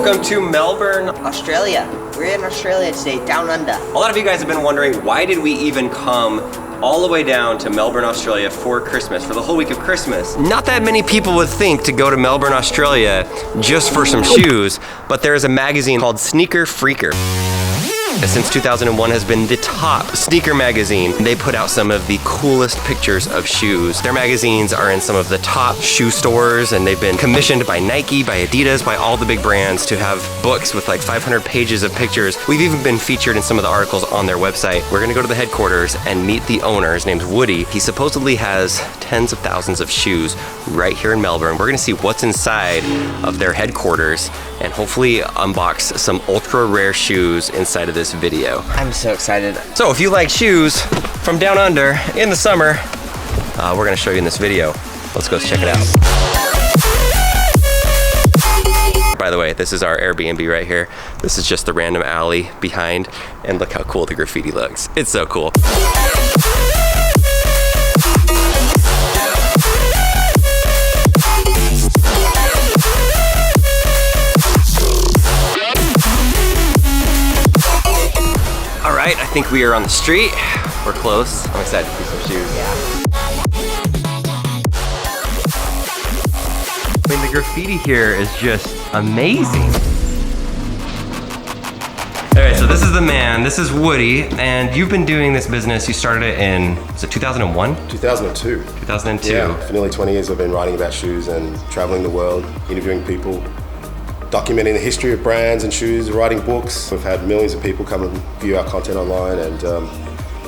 Welcome to Melbourne, Australia. We're in Australia today, down under. A lot of you guys have been wondering, why did we even come all the way down to Melbourne, Australia for Christmas, for the whole week of Christmas? Not that many people would think to go to Melbourne, Australia just for some shoes, but there is a magazine called Sneaker Freaker. Since 2001 has been the top sneaker magazine. They put out some of the coolest pictures of shoes. Their magazines are in some of the top shoe stores, and they've been commissioned by Nike, by Adidas, by all the big brands to have books with like 500 pages of pictures. We've even been featured in some of the articles on their website. We're gonna go to the headquarters and meet the owner. His name's Woody. He supposedly has tens of thousands of shoes right here in Melbourne. We're gonna see what's inside of their headquarters and hopefully unbox some ultra rare shoes inside of this video. I'm so excited. So if you like shoes from down under in the summer, we're gonna show you in this video. Let's go check it out. By the way, this is our Airbnb right here. This is just the random alley behind, and look how cool the graffiti looks. It's so cool. I think we are on the street. We're close. I'm excited to see some shoes. Yeah. I mean, the graffiti here is just amazing. All right, so this is the man. This is Woody, and you've been doing this business. You started it in, was it 2001? 2002. 2002. Yeah, for nearly 20 years I've been writing about shoes and traveling the world, interviewing people, documenting the history of brands and shoes, writing books. We've had millions of people come and view our content online, and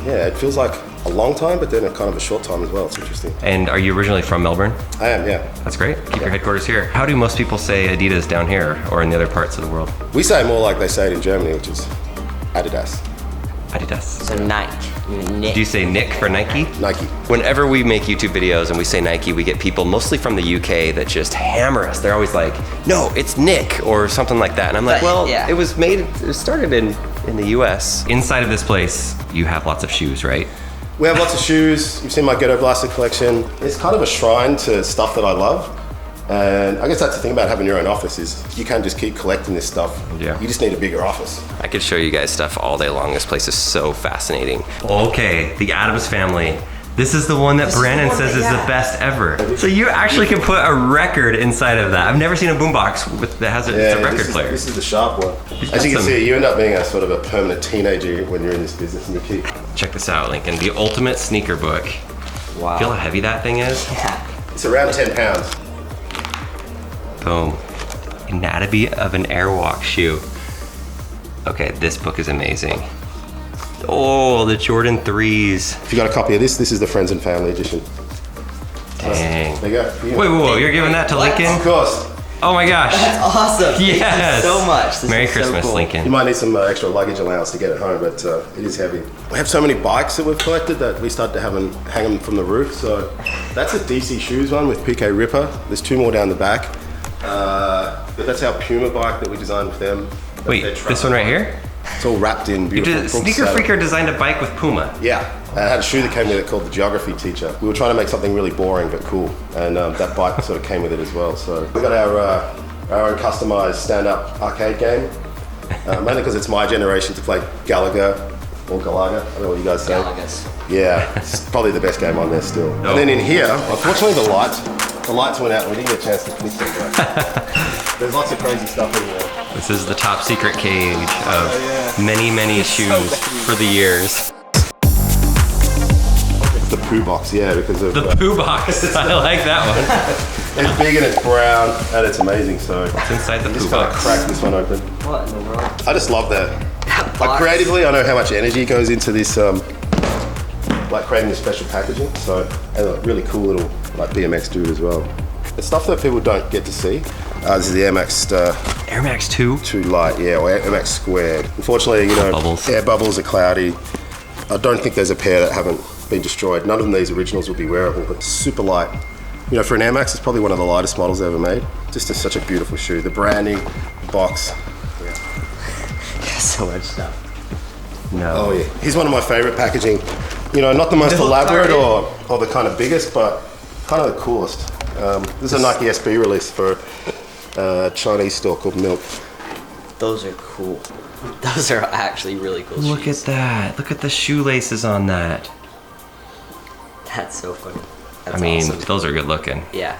yeah, it feels like a long time, but then a kind of a short time as well. It's interesting. And are you originally from Melbourne? I am, yeah. That's great. Keep your headquarters here. How do most people say Adidas down here or in the other parts of the world? We say it more like they say it in Germany, which is Adidas. Adidas. So Nike. Do you say Nick for Nike? Nike. Whenever we make YouTube videos and we say Nike, we get people mostly from the UK that just hammer us. They're always like, no, it's Nick or something like that. And I'm like, well, yeah. it started in the US. Inside of this place, you have lots of shoes, right? We have lots of shoes. You've seen my Ghetto Blaster collection. It's kind of a shrine to stuff that I love. And I guess that's the thing about having your own office is you can't just keep collecting this stuff. Yeah. You just need a bigger office. I could show you guys stuff all day long. This place is so fascinating. Okay, the Addams Family. This is the one that Brandon says is the best ever. So you actually can put a record inside of that. I've never seen a boombox that has it's a record player. This is the sharp one. As you can see, you end up being a sort of a permanent teenager when you're in this business, and you keep. Check this out, Lincoln. The ultimate sneaker book. Wow. Feel how heavy that thing is? Yeah. It's around 10 pounds. Boom. Anatomy of an Airwalk shoe. Okay, this book is amazing. Oh, the Jordan 3s. If you got a copy of this is the Friends and Family edition. Dang. There you go. Wait, whoa, you're giving that to Lincoln? Of course. Oh my gosh. That's awesome. Yes. Thank you so much. This Merry is so Christmas, cool. Lincoln. You might need some extra luggage allowance to get it home, but it is heavy. We have so many bikes that we've collected that we started to hang them from the roof. So that's a DC Shoes one with PK Ripper. There's two more down the back. But that's our Puma bike that we designed with them. Wait, this one right here? It's all wrapped in beautiful. Sneaker Freaker designed a bike with Puma. Yeah, I had a shoe that came with it called the Geography Teacher. We were trying to make something really boring but cool, and that bike sort of came with it as well. So we got our own customized stand-up arcade game, mainly because it's my generation to play Galaga or Galaga. I don't know what you guys say. Galagas. Yeah, it's probably the best game on there still. No. And then in here, unfortunately, the lights went out and we didn't get a chance to click them. There's lots of crazy stuff in there. This is the top secret cage of many shoes for the years. It's the Poo Box, yeah, because of... The Poo Box, I like that one. It's big and it's brown and it's amazing, so... What's inside the Poo just gotta Box? crack this one open. What in the world? I just love that. Like creatively, I know how much energy goes into this, like creating this special packaging. So, and a really cool little like BMX dude as well. It's stuff that people don't get to see. This is the Air Max Air Max 2? 2 Lite, yeah, or Air Max Squared. Unfortunately, you know, Bubbles. air bubbles are cloudy. I don't think there's a pair that haven't been destroyed. None of these originals will be wearable, but super light. You know, for an Air Max, it's probably one of the lightest models ever made. Just such a beautiful shoe. The branding, the box. So much stuff. No. Oh yeah, here's one of my favorite packaging. You know, not the most elaborate or the kind of biggest, but kind of the coolest. This is a Nike SB release for a Chinese store called Milk. Those are cool. Those are actually really cool Look shoes. at that. Look at the shoelaces on that. That's so funny. That's I mean, awesome. those are good looking. Yeah.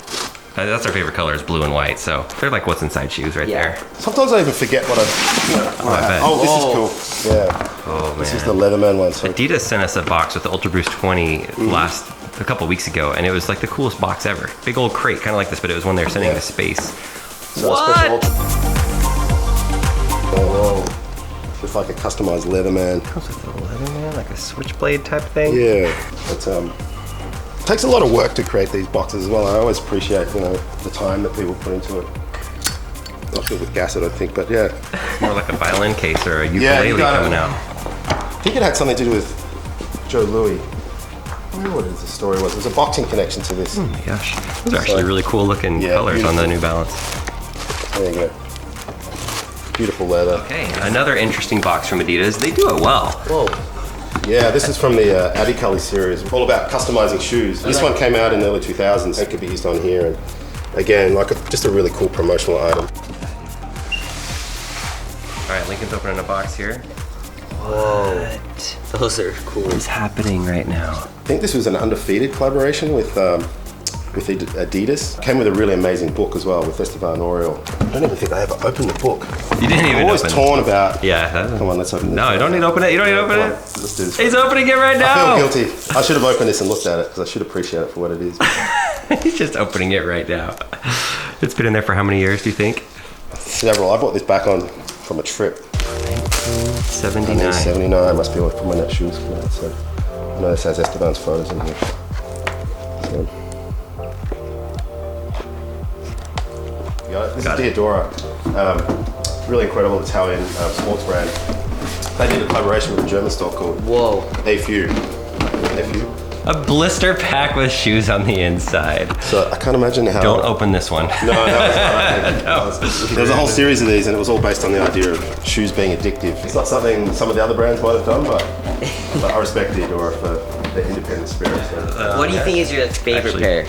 That's our favorite color is blue and white, so they're like what's inside shoes right Yeah. there. Sometimes I even forget what I bet. Oh, this is cool. Yeah. Oh man. This is the Leatherman one. So Adidas sent us a box with the Ultra Boost 20 a couple weeks ago, and it was like the coolest box ever. Big old crate, kind of like this, but it was one they were sending Yeah. to space. So a special Ultra. Oh, whoa. Just like a customized Leatherman. Comes with a leather man, like a switchblade type thing. Yeah. But takes a lot of work to create these boxes as well. I always appreciate, the time that people put into it. Not good with gas, I don't think, but yeah. More like a violin case or a Yeah, ukulele you got it. coming out. I think it had something to do with Joe Louis. I don't know what the story was. There's a boxing connection to this. Oh my gosh, those are actually really cool looking Yeah, colors on the beautiful. New Balance. There you go. Beautiful leather. Okay, another interesting box from Adidas. They do it well. Whoa. Yeah, this is from the Adicully series, all about customizing shoes. This one came out in the early 2000s. It could be used on here, and again, like just a really cool promotional item. All right, Lincoln's opening a box here. Whoa. Those are cool. What's happening right now? I think this was an Undefeated collaboration with Adidas. Came with a really amazing book as well with Esteban Oriol. I don't even think I ever opened the book. You didn't even I'm always open torn about. Yeah. That, Come on, let's open this. no, you don't need to open it. You don't need to open Come on, it. let's do this. He's opening it right I now. feel guilty. I should have opened this and looked at it because I should appreciate it for what it is. He's just opening it right now. It's been in there for how many years, do you think? Several. I bought this back on from a trip. 79. 79 must be from when that shoe was coming out. So I know this has Esteban's photos in here. So. This Got is it. Diodora. Really incredible Italian sports brand. They did a collaboration with a German store called Whoa. AFU. A blister pack with shoes on the inside. So I can't imagine how. Don't open this one. No, it's not. There was a whole series of these, and it was all based on the idea of shoes being addictive. It's not something some of the other brands might have done, but I respect Diodora for their independent spirit. So. What do you think is your favorite Actually- pair?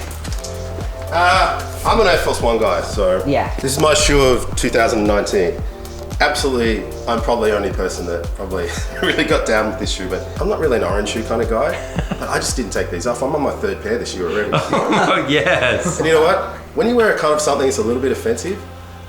I'm an Air Force One guy, so Yeah. this is my shoe of 2019. Absolutely, I'm probably the only person that probably really got down with this shoe, but I'm not really an orange shoe kind of guy. But I just didn't take these off. I'm on my third pair this year already. Oh, yes. And you know what? When you wear a kind of something that's a little bit offensive,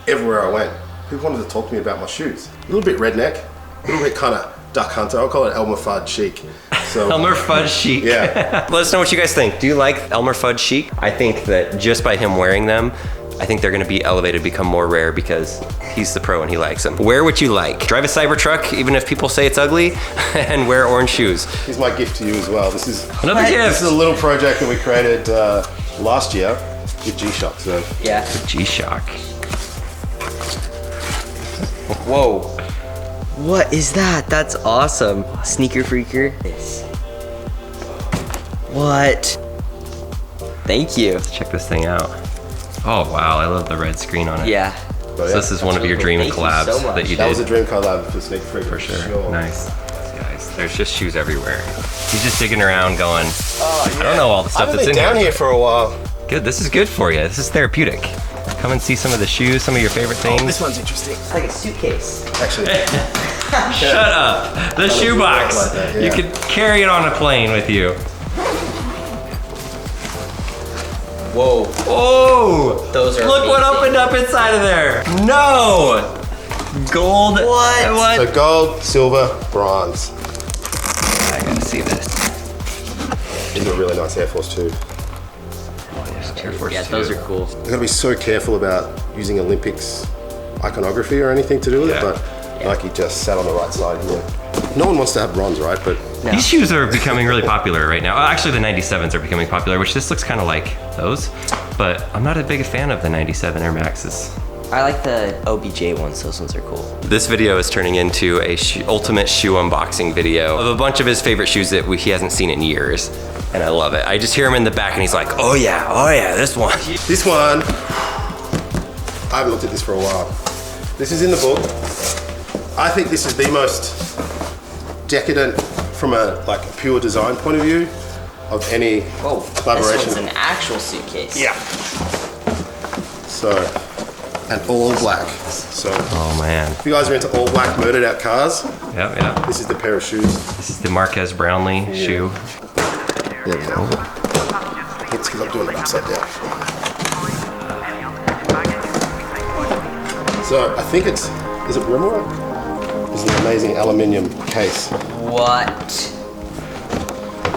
everywhere I went, people wanted to talk to me about my shoes. A little bit redneck, a little bit kind of duck hunter. I'll call it Elmer Fudd chic. So, Elmer Fudd chic. Yeah. Let us know what you guys think. Do you like Elmer Fudd chic? I think that just by him wearing them, I think they're gonna be elevated, become more rare because he's the pro and he likes them. Wear what you like. Drive a Cybertruck, even if people say it's ugly, and wear orange shoes. Here's my gift to you as well. This is Another This gift. is a little project that we created last year with G-Shock. So Yeah. G-Shock. Whoa. What is that? That's awesome. Sneaker freaker. What? Thank you. Check this thing out. Oh wow, I love the red screen on it. Yeah. So, So this is one of your dream Thank you collabs so much. that you that did. was a dream collab for Sneak Freak For sure. Nice. Guys, there's just shoes everywhere. He's just digging around going, I don't know all the I stuff haven't that's been in down here. here for a while. Good, this is good for you. This is therapeutic. Come and see some of the shoes, some of your favorite things. This one's interesting. It's like a suitcase. Actually, Shut up. The shoebox. like that, yeah. You could carry it on a plane with you. Whoa. Oh! Those are Look what amazing. opened up inside of there. No! Gold. What? so gold, silver, bronze. I gotta see this. These are really nice Air Force too. Air Force Yeah, 2. those are cool. You've got to be so careful about using Olympics iconography or anything to do with Yeah. it, but Nike just sat on the right side here. No one wants to have bronze, right? But No. These shoes are becoming really popular right now. Actually, the 97s are becoming popular, which this looks kind of like those. But I'm not a big fan of the 97 Air Maxes. I like the OBJ ones. Those ones are cool. This video is turning into a ultimate shoe unboxing video of a bunch of his favorite shoes that he hasn't seen in years. And I love it. I just hear him in the back and he's like, oh yeah, this one. this one, I haven't looked at this for a while. This is in the book. I think this is the most decadent from a pure design point of view of any Whoa. collaboration. This one's an actual suitcase. Yeah. So and all black. So Oh man. if you guys are into all black murdered out cars, Yep. this is the pair of shoes. This is the Marquez Brownlee shoe. There we go. It's because I'm doing it upside down. So I think is it Rimrock? This is an amazing aluminium case. What?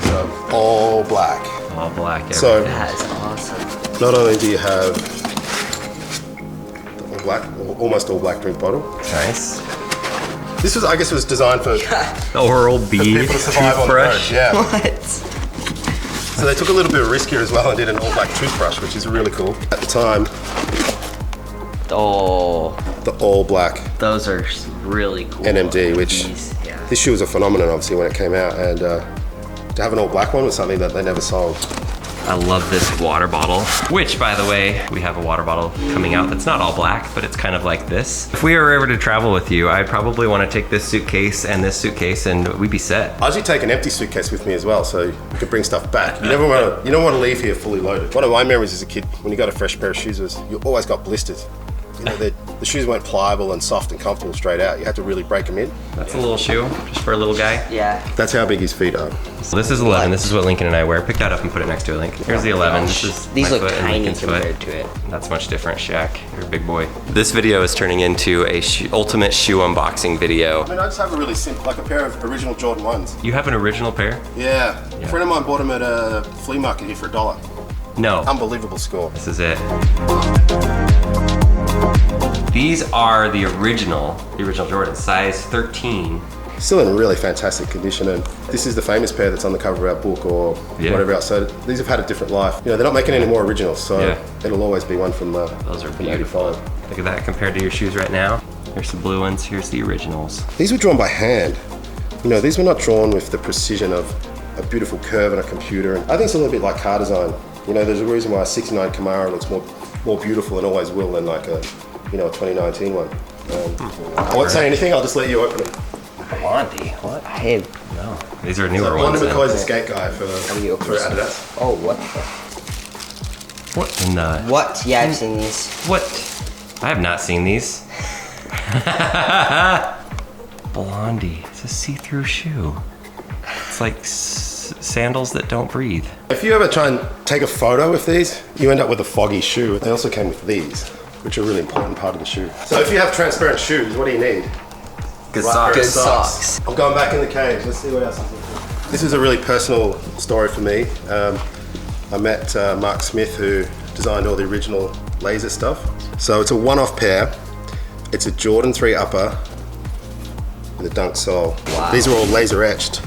So all black. All black. So That is awesome. not only do you have the all black, or almost all black drink bottle. Nice. This was, I guess, was designed for The Oral-B people to survive on the road. toothbrush. Yeah. What? So they took a little bit of risk here as well and did an all black toothbrush, which is really cool. At the time, Oh, the all black those are really cool. NMD, which Yeah. this shoe was a phenomenon obviously when it came out, and to have an all black one was something that they never sold. I love this water bottle, which by the way, we have a water bottle coming out that's not all black, but it's kind of like this. If we were ever to travel with you, I'd probably want to take this suitcase and this suitcase and we'd be set. I usually take an empty suitcase with me as well, so you can bring stuff back. You don't want to leave here fully loaded. One of my memories as a kid, when you got a fresh pair of shoes, was you always got blisters. You know, the shoes weren't pliable and soft and comfortable straight out. You had to really break them in. That's a little shoe, just for a little guy. Yeah. That's how big his feet are. So this is 11, this is what Lincoln and I wear. Pick that up and put it next to it, Lincoln. Here's the 11, this is These my look foot and tiny Lincoln's compared foot. to it. That's much different, Shaq. You're a big boy. This video is turning into a ultimate shoe unboxing video. I mean, I just have a really simple, like a pair of original Jordan 1s. You have an original pair? Yeah. A friend of mine bought them at a flea market here for $1. No. Unbelievable score. This is it. These are the original Jordan, size 13. Still in really fantastic condition, and this is the famous pair that's on the cover of our book or whatever else. So these have had a different life. You know, they're not making any more originals, so it'll always be one from Those are from beautiful. 85. Look at that compared to your shoes right now. Here's the blue ones, here's the originals. These were drawn by hand. You know, these were not drawn with the precision of a beautiful curve on a computer. And I think it's a little bit like car design. You know, there's a reason why a 69 Camaro looks more beautiful and always will than like a 2019 one. I won't say anything, I'll just let you open it. Blondie, what? Hey. No. These are newer Blondie ones. then. McCoy's a skate guy for Adidas. Oh, what? What in the... What? Yeah, I've seen these. What? I have not seen these. Blondie, it's a see-through shoe. It's like sandals that don't breathe. If you ever try and take a photo with these, you end up with a foggy shoe. They also came with these, which are a really important part of the shoe. So if you have transparent shoes, what do you need? Good Right, socks. pair of Good socks. I'm going back in the cage. Let's see what else is in here. This is a really personal story for me. I met Mark Smith, who designed all the original laser stuff. So it's a one-off pair. It's a Jordan 3 upper with a dunk sole. Wow. These are all laser etched in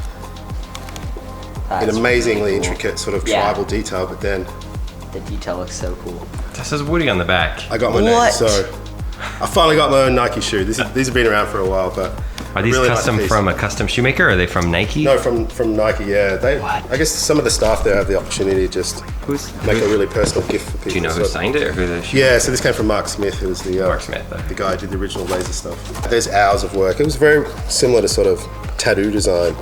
That's amazingly really cool. intricate sort of Yeah. tribal detail, but then The detail looks so cool. This is Woody on the back. I got my name, What? so I finally got my own Nike shoe. These have been around for a while, but Are these really like custom the piece. from a custom shoemaker or are they from Nike? No, from Nike. Yeah, I guess some of the staff there have the opportunity to just make a really personal gift for people. Do you know who So- signed it or who the shoe? Yeah, so this came from Mark Smith, who was the Mark Smith, the guy who did the original laser stuff. There's hours of work. It was very similar to sort of tattoo design.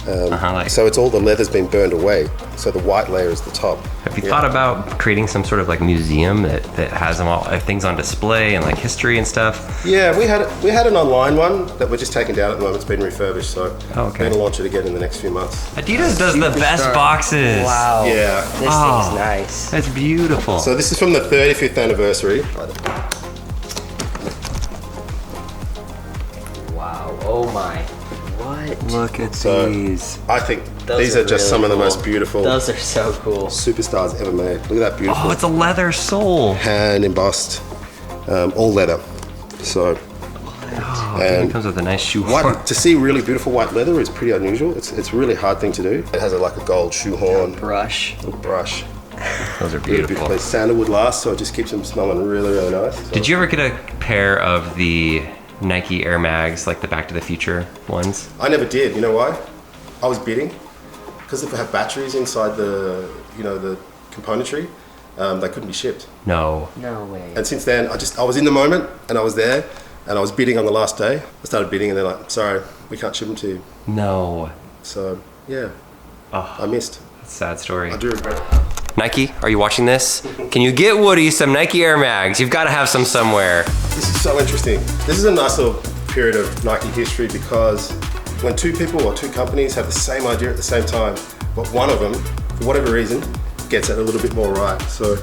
Like. So it's all the leather's been burned away. So the white layer is the top. Have you thought about creating some sort of like museum that has them all things on display and like history and stuff? Yeah, we had an online one that we're just taking down at the moment. It's been refurbished, so Oh, okay. we're gonna launch it again in the next few months. Adidas does the best Superstar. boxes. Wow. Yeah. This Oh. thing's nice. That's beautiful. So this is from the 35th anniversary. Wow. Oh my. What? Look at So these. I think Those these are just really some of the cool. most beautiful Those are so cool. superstars ever made. Look at that beautiful Oh, it's a leather sole. hand embossed, all leather. So Oh, it and comes with a nice shoe. white, to see really beautiful white leather is pretty unusual. It's a really hard thing to do. It has like a gold shoehorn Brush. brush. Those are Really beautiful. It's sandalwood last, so it just keeps them smelling really, really nice. So Did you ever get a pair of the Nike Air Mags, like the Back to the Future ones? I never did. You know why? I was bidding because if they have batteries inside the componentry, they couldn't be shipped. No. No way. And since then, I was in the moment and I was there and I was bidding on the last day. I started bidding and they're like, sorry, we can't ship them to you. No. So yeah, Oh, I missed. that's a sad story. I do regret it. Nike, are you watching this? Can you get Woody some Nike Air Mags? You've got to have some somewhere. This is so interesting. This is a nice little period of Nike history because when two people or two companies have the same idea at the same time, but one of them, for whatever reason, gets it a little bit more right. So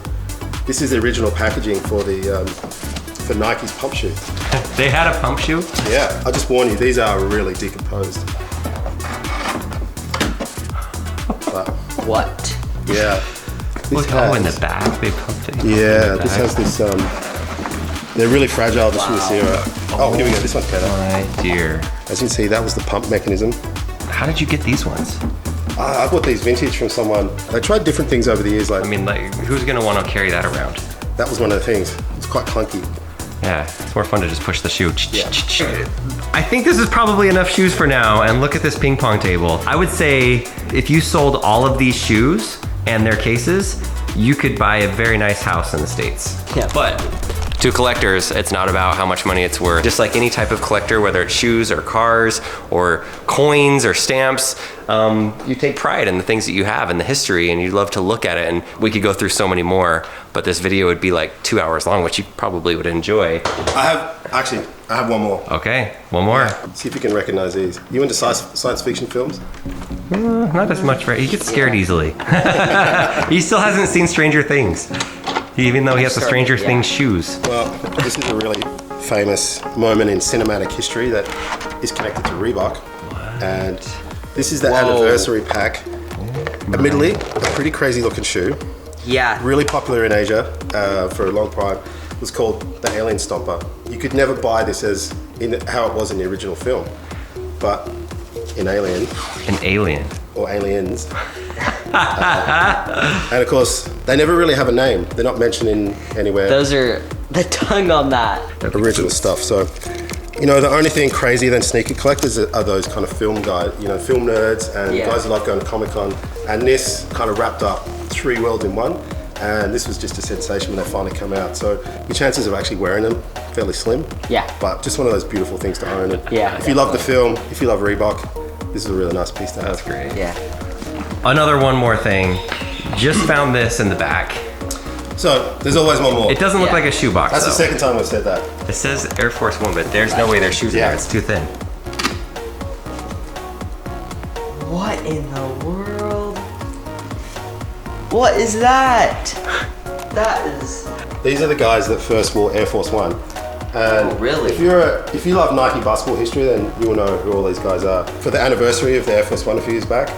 this is the original packaging for for Nike's pump shoe. They had a pump shoe? Yeah, I just warn you, these are really decomposed. But, What? yeah. Look, in the back, they pumped it. Yeah, this has this, they're really fragile just from this era. Oh, here we go, this one's better. My dear. As you can see, that was the pump mechanism. How did you get these ones? I bought these vintage from someone. They tried different things over the years. Like, I mean, like, who's gonna want to carry that around? that was one of the things. It's quite clunky. Yeah, it's more fun to just push the shoe. Yeah. I think this is probably enough shoes for now, and look at this ping pong table. I would say if you sold all of these shoes and their cases, you could buy a very nice house in the States. Yeah. But to collectors, it's not about how much money it's worth. Just like any type of collector, whether it's shoes or cars or coins or stamps, you take pride in the things that you have and the history, and you love to look at it. And we could go through so many more, but this video would be like 2 hours long, which you probably would enjoy. I have one more. Okay, one more. See if you can recognize these. You into science fiction films? Not as much, right? He gets scared easily. He still hasn't seen Stranger Things, even though he has the Stranger Things shoes. Well, this is a really famous moment in cinematic history that is connected to Reebok. And this is the anniversary pack. Admittedly, a pretty crazy looking shoe. Yeah. Really popular in Asia for a long time. It was called the Alien Stomper. You could never buy this as in how it was in the original film, but in Alien. An alien. Or Aliens. And of course, they never really have a name. They're not mentioned anywhere. Those are the tongue on that. Original stuff. So, you know, the only thing crazier than sneaker collectors are those kind of film guys, you know, film nerds and guys who like going to Comic-Con. And this kind of wrapped up 3 worlds in one. And this was just a sensation when they finally come out. So your chances of actually wearing them, fairly slim. Yeah. But just one of those beautiful things to own. And Yeah. if you love the film, if you love Reebok, this is a really nice piece to have. That's great. Yeah. Another one more thing. Just found this in the back. So there's always one more. It doesn't look Yeah. like a shoebox. That's though. the second time we've said that. It says Air Force One, but there's no way there's shoes in Yeah. there. It's too thin. What in the world? What is that? That is. These are the guys that first wore Air Force One. And Oh, really? if you love Nike basketball history, then you will know who all these guys are. For the anniversary of the Air Force One a few years back,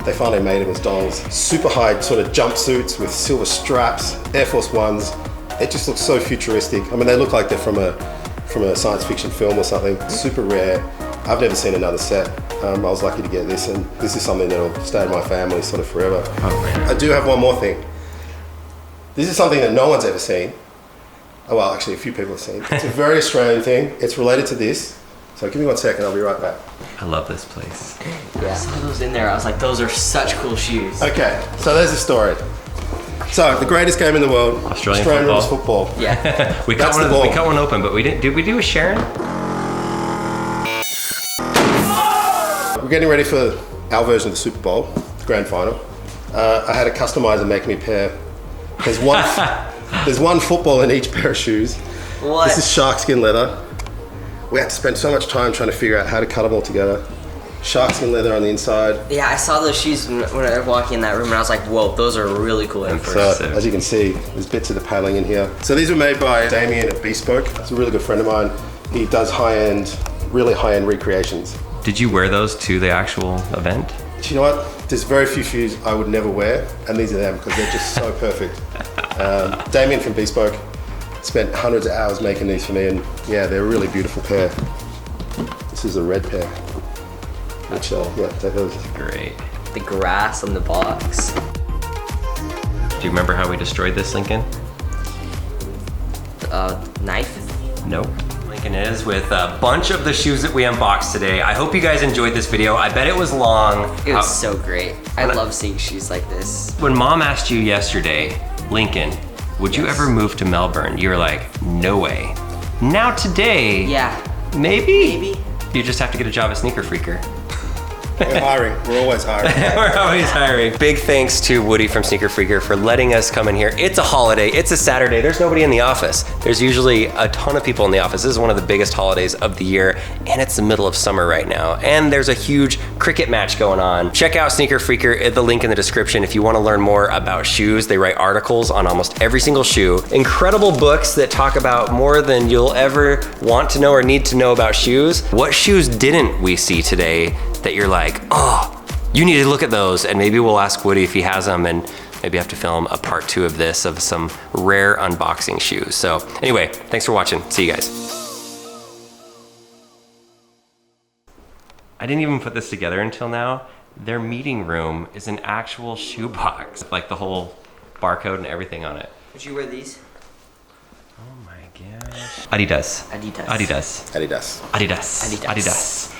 they finally made them as dolls. Super high sort of jumpsuits with silver straps, Air Force Ones. It just looks so futuristic. I mean, they look like they're from a science fiction film or something. Super rare. I've never seen another set. I was lucky to get this, and this is something that'll stay in my family sort of forever. Oh, man. I do have one more thing. This is something that no one's ever seen. Oh, well, actually, a few people have seen. It's a very Australian thing. It's related to this. So give me 1 second, I'll be right back. I love this place. Yeah. I saw those in there. I was like, those are such cool shoes. Okay, so there's the story. So, the greatest game in the world, Australian rules football. Yeah. We cut That's the one. ball. We cut one open, but we didn't. Did we do a Sharon? We're getting ready for our version of the Super Bowl, the grand final. I had a customizer make me a pair. There's one football in each pair of shoes. What? This is shark skin leather. We had to spend so much time trying to figure out how to cut them all together. Shark skin leather on the inside. Yeah, I saw those shoes when I was walking in that room, and I was like, whoa, those are really cool. At first. So, as you can see, there's bits of the paddling in here. So these were made by Damien at Bespoke. He's a really good friend of mine. He does really high-end recreations. Did you wear those to the actual event? Do you know what? There's very few shoes I would never wear, and these are them because they're just so perfect. Damien from Bespoke spent hundreds of hours making these for me, and yeah, they're a really beautiful pair. This is a red pair, which yeah, take those. Great. The grass on the box. Do you remember how we destroyed this, Lincoln? Knife. Nope. Lincoln is with a bunch of the shoes that we unboxed today. I hope you guys enjoyed this video. I bet it was long. It was so great. I love seeing shoes like this. When Mom asked you yesterday, Lincoln, would you ever move to Melbourne? You were like, no way. Now today, Yeah. maybe? Maybe. You just have to get a job at Sneaker Freaker. We're hiring. We're always hiring. We're always hiring. Big thanks to Woody from Sneaker Freaker for letting us come in here. It's a holiday. It's a Saturday. There's nobody in the office. There's usually a ton of people in the office. This is one of the biggest holidays of the year, and it's the middle of summer right now. And there's a huge cricket match going on. Check out Sneaker Freaker, the link in the description if you want to learn more about shoes. They write articles on almost every single shoe. Incredible books that talk about more than you'll ever want to know or need to know about shoes. What shoes didn't we see today that you're like, oh, you need to look at those? And maybe we'll ask Woody if he has them, and maybe have to film a part 2 of this, of some rare unboxing shoes. So anyway, thanks for watching. See you guys. I didn't even put this together until now. Their meeting room is an actual shoe box, like the whole barcode and everything on it. Would you wear these? Oh my gosh. Adidas. Adidas. Adidas. Adidas. Adidas. Adidas. Adidas.